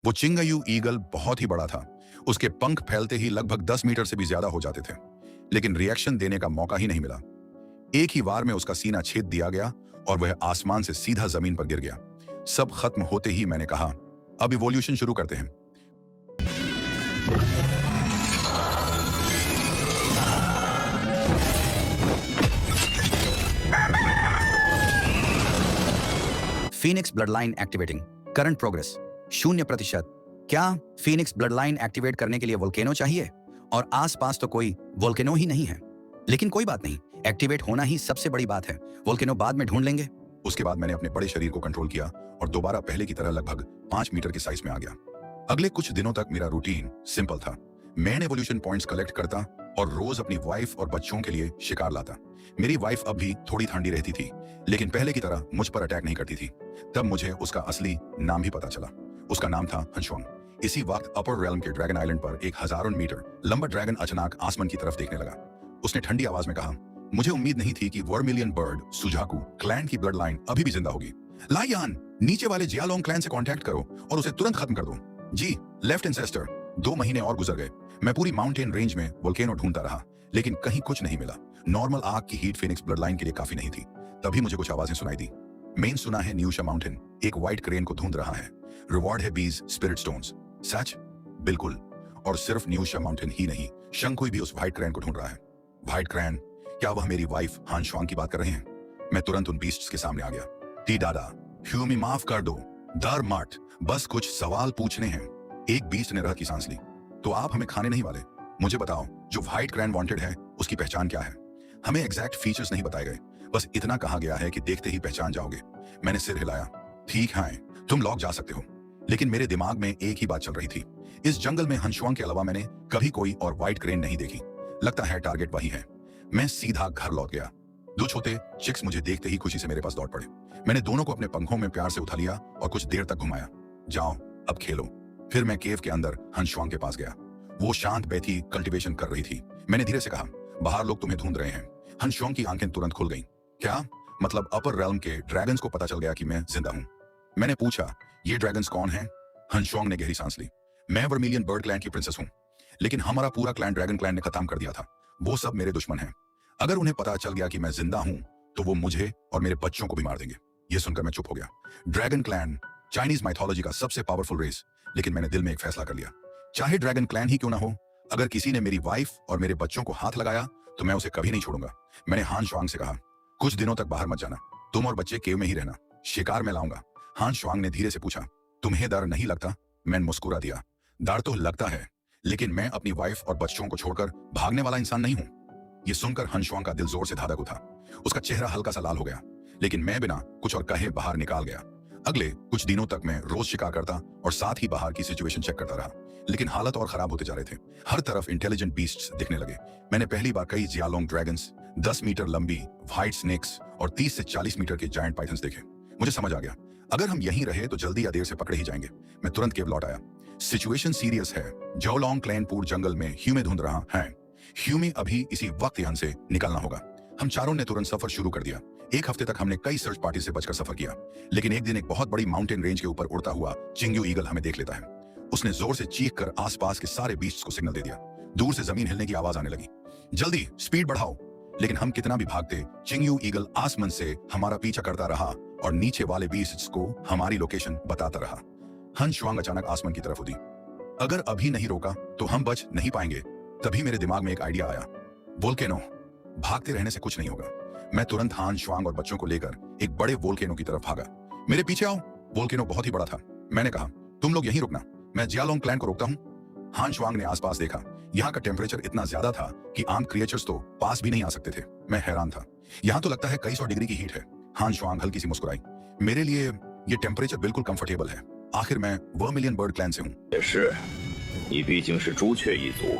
वो चिंगयू ईगल बहुत ही बड़ा था। उसके पंख फैलते ही लगभग 10 मीटर से भी ज्यादा हो जाते थे, लेकिन रिएक्शन देने का मौका ही नहीं मिला। एक ही वार में उसका सीना छेद दिया गया और वह आसमान से सीधा जमीन पर गिर गया। सब खत्म होते ही मैंने कहा, अब इवोल्यूशन शुरू करते हैं। Phoenix blood line activating current progress 0%। क्या फीनिक्स ब्लड लाइन एक्टिवेट करने के लिए वोल्केनो चाहिए? और आसपास तो कोई वोल्केनो ही नहीं है। लेकिन कोई बात नहीं, एक्टिवेट होना ही सबसे बड़ी बात है। वोल्केनो बाद में ढूंढ लेंगे। उसके बाद मैंने अपने बड़े शरीर को कंट्रोल किया और दोबारा पहले की तरह लगभग 5 मीटर के साइज में आ गया। अगले कुछ दिनों तक मेरा रूटीन सिंपल था। मैं एवोल्यूशन पॉइंट्स कलेक्ट करता और रोज अपनी वाइफ और बच्चों के लिए शिकार लाता। मेरी वाइफ अब भी थोड़ी ठंडी रहती थी, लेकिन पहले की तरह मुझ पर अटैक नहीं करती थी। तब मुझे उसका असली नाम भी पता चला। उसका नाम था हनशुआंग। इसी वक्त अपर रेल्म के ड्रैगन आइलैंड पर एक हजारों मीटर लंबा ड्रैगन अचानक आसमान की तरफ देखने लगा। उसने ठंडी आवाज में कहा, मुझे उम्मीद नहीं थी कि वर्मिलियन बर्ड सुजाकू क्लैन की ब्लड लाइन अभी भी जिंदा होगी। लाइयान, नीचे वाले जियालोंग क्लैन से कांटेक्ट करो और उसे तुरंत खत्म कर दो। जी लेफ्ट एंसेस्टर। 2 महीने और गुजर गए। मैं पूरी माउंटेन रेंज में वोल्केनो ढूंढता रहा, लेकिन कहीं कुछ नहीं मिला। नॉर्मल आग की हीट फिनिक्स ब्लड लाइन के लिए काफी नहीं थी। तभी मुझे कुछ आवाजें सुनाई दी। मेन सुना है न्यूशा माउंटेन एक व्हाइट क्रेन को ढूंढ रहा है। रिवॉर्ड है बीज स्पिरिट स्टोन्स। सच? बिल्कुल। और सिर्फ न्यूशा माउंटेन ही नहीं, शंकुई भी उस व्हाइट क्रेन को ढूंढ रहा है। White crane? क्या वह मेरी वाइफ हानशुआंग की बात कर रहे हैं? मैं तुरंत उन बीस्ट्स के सामने आ गया। टी दादा, ह्यूमी माफ कर दो, डर मत, बस कुछ सवाल पूछने हैं। एक बीस्ट ने रह की सांस ली। तो आप हमें खाने नहीं वाले? मुझे बताओ, जो व्हाइट क्रेन वांटेड है उसकी पहचान क्या है? हमें एग्जैक्ट फीचर्स नहीं बताए गए, बस इतना कहा गया है कि देखते ही पहचान जाओगे। मैंने सिर हिलाया। ठीक है, तुम लोग जा सकते हो। लेकिन मेरे दिमाग में एक ही बात चल रही थी। इस जंगल में हनशुआंग के अलावा मैंने कभी कोई और व्हाइट क्रेन नहीं देखी। लगता है टारगेट वही है। मैं सीधा घर लौट गया। 2 छोटे चिक्स मुझे देखते ही खुशी से मेरे पास दौड़ पड़े। मैंने दोनों को अपने पंखों में प्यार से उठा लिया और कुछ देर तक घुमाया। जाओ अब खेलो। फिर मैं केव के अंदर हनशुआंग के पास गया। वो शांत बैठी कल्टीवेशन कर रही थी। मैंने धीरे से कहा, बाहर लोग तुम्हें ढूंढ रहे हैं। हनशुआंग की आंखें तुरंत खुल गईं। क्या मतलब अपर रेल्म के ड्रैगन्स को पता चल गया कि मैं जिंदा हूं? मैंने पूछा, ये ड्रैगन्स कौन हैं? हनशुआंग ने गहरी सांस ली। मैं वर्मिलियन बर्ड क्लैन की प्रिंसेस हूं, लेकिन हमारा पूरा क्लैन ड्रैगन क्लैन ने खत्म कर दिया था। वो सब मेरे दुश्मन हैं। अगर उन्हें पता चल गया कि मैं जिंदा हूं तो वो मुझे और मेरे बच्चों को भी मार देंगे। ये सुनकर मैं चुप हो गया। ड्रैगन क्लैन चाइनीज माइथोलॉजी का सबसे पावरफुल रेस, लेकिन मैंने दिल में एक फैसला कर लिया। चाहे ड्रैगन क्लैन ही क्यों ना हो, अगर किसी ने मेरी वाइफ और मेरे बच्चों को हाथ लगाया तो मैं उसे कभी नहीं छोड़ूंगा। मैंने हानशुआंग से कहा, कुछ दिनों तक बाहर मत जाना, तुम और बच्चे केव में ही रहना, शिकार में लाऊंगा। हानशुआंग ने धीरे से पूछा, तुम्हें डर नहीं लगता? मैंने मुस्कुरा दिया। डर तो लगता है, लेकिन मैं अपनी वाइफ और बच्चों को छोड़कर भागने वाला इंसान नहीं हूं। ये सुनकर हनशुआंग का दिल जोर से धड़क उठा। उसका चेहरा हल्का सा लाल हो गया, लेकिन मैं बिना कुछ और कहे बाहर निकाल गया। अगले कुछ दिनों तक मैं रोज शिकार करता और साथ ही बाहर की सिचुएशन चेक करता रहा, लेकिन हालत और खराब होते जा रहे थे। हर तरफ इंटेलिजेंट बीस्ट्स दिखने लगे। मैंने पहली बार कई जियालोंग ड्रैगन्स, 10 मीटर लंबी व्हाइट स्नेक्स और 30 से 40 मीटर के जायंट पाइथन्स देखे। मुझे समझ आ गया, अगर हम यहीं रहे तो जल्दी या देर से पकड़े ही जाएंगे। मैं तुरंत केव लौट आया। सिचुएशन सीरियस है। जोलोंग क्लैन पूर जंगल में ह्यूमे ढूंढ रहा है। ह्यूमे अभी इसी वक्त यहाँ से निकलना होगा। हम चारों ने तुरंत सफर शुरू कर दिया। 1 हफ्ते तक हमने कई सर्च पार्टी से बचकर सफर किया, लेकिन एक दिन एक बहुत बड़ी माउंटेन रेंज के ऊपर उड़ता हुआ चिंगयू ईगल हमें देख लेता है। उसने जोर से चीख कर आसपास के सारे बीस्ट्स को सिग्नल दे दिया। दूर से जमीन हिलने की आवाज आने लगी। जल्दी स्पीड बढ़ाओ। लेकिन हम कितना भी भागते, चिंगयू ईगल आसमान से हमारा पीछा करता रहा और नीचे वाले बीस्ट्स को हमारी लोकेशन बताता रहा। हनशुआंग अचानक आसमान की तरफ उड़ी। अगर अभी नहीं रोका तो हम बच नहीं पाएंगे। तभी मेरे दिमाग में एक आइडिया आया, वोल्केनो। भागते रहने से कुछ नहीं होगा। मैं तुरंत हानशुआंग और बच्चों को लेकर एक बड़े वोल्केनो की तरफ भागा। मेरे पीछे आओ। वोल्केनो बहुत ही बड़ा था। मैंने कहा, तुम लोग यहीं रुकना, मैं जियालोंग क्लैन को रोकता हूँ। हानशुआंग ने आसपास देखा। यहाँ का टेम्परेचर इतना ज्यादा था कि आम क्रिएचर्स तो पास भी नहीं आ सकते थे। मैं हैरान था। यहाँ तो लगता है कई 100 डिग्री की हीट है। हानशुआंग हल्की सी मुस्कुराई। मेरे लिए ये टेम्परेचर बिल्कुल कंफर्टेबल है। आखिर मैं वर्मिलियन बर्ड क्लैन से हूँ।也是，你毕竟是朱雀一族，